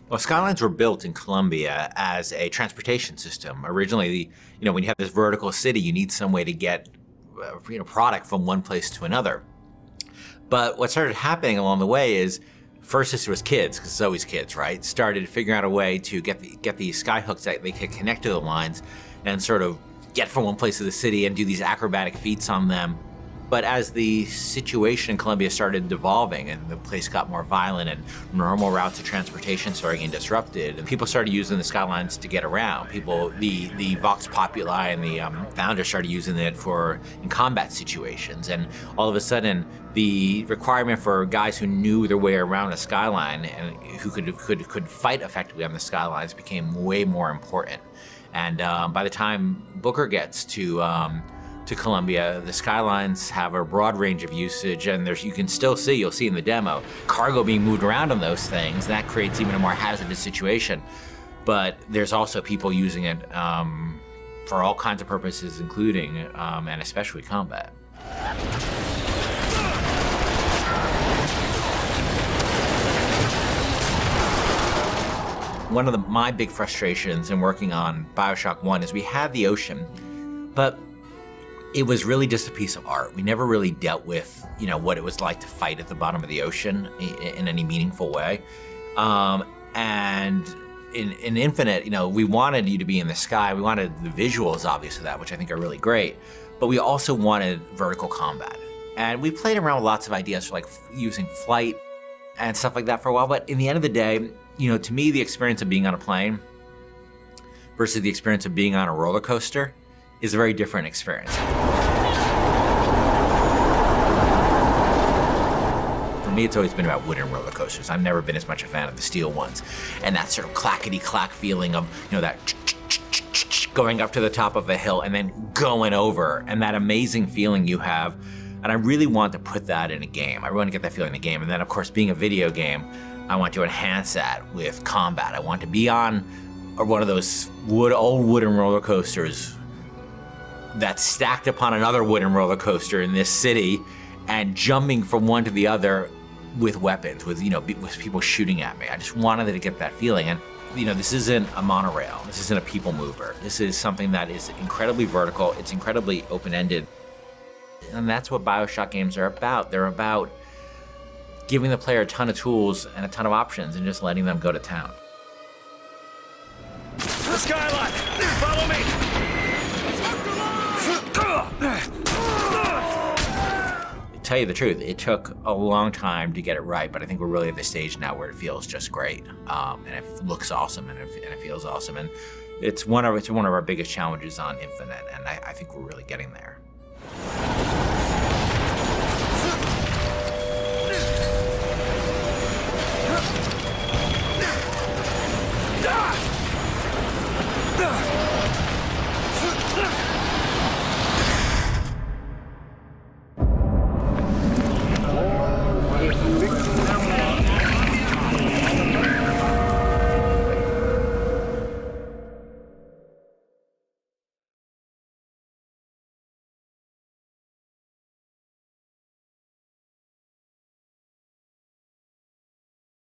Well, Skylines were built in Colombia as a transportation system. Originally, when you have this vertical city, you need some way to get product from one place to another. But what started happening along the way is, first this was kids, because it's always kids, right? Started figuring out a way to get these skyhooks that they could connect to the lines and sort of get from one place to the city and do these acrobatic feats on them. But as the situation in Colombia started devolving and the place got more violent and normal routes of transportation started getting disrupted, and people started using the Skylines to get around. The Vox Populi and the founders started using it in combat situations. And all of a sudden, the requirement for guys who knew their way around a skyline and who could fight effectively on the Skylines became way more important. And by the time Booker gets to Colombia, the Skylines have a broad range of usage, and you'll see in the demo, cargo being moved around on those things. That creates even a more hazardous situation. But there's also people using it for all kinds of purposes, including and especially combat. One of my big frustrations in working on BioShock 1 is we had the ocean, but it was really just a piece of art. We never really dealt with, what it was like to fight at the bottom of the ocean in any meaningful way. And in Infinite, we wanted you to be in the sky. We wanted the visuals, obviously, of that, which I think are really great. But we also wanted vertical combat. And we played around with lots of ideas for like using flight and stuff like that for a while. But in the end of the day, to me, the experience of being on a plane versus the experience of being on a roller coaster is a very different experience. For me, it's always been about wooden roller coasters. I've never been as much a fan of the steel ones. And that sort of clackety-clack feeling of, that going up to the top of a hill and then going over, and that amazing feeling you have. And I really want to put that in a game. I really want to get that feeling in a game. And then, of course, being a video game, I want to enhance that with combat. I want to be on one of those old wooden roller coasters that's stacked upon another wooden roller coaster in this city and jumping from one to the other with weapons, with people shooting at me. I just wanted to get that feeling. And this isn't a monorail. This isn't a people mover. This is something that is incredibly vertical. It's incredibly open-ended. And that's what BioShock games are about. They're about giving the player a ton of tools and a ton of options and just letting them go to town. The Skyline! Follow me! To tell you the truth, it took a long time to get it right, but I think we're really at the stage now where it feels just great. And it looks awesome and it feels awesome. And it's one of our biggest challenges on Infinite, and I think we're really getting there.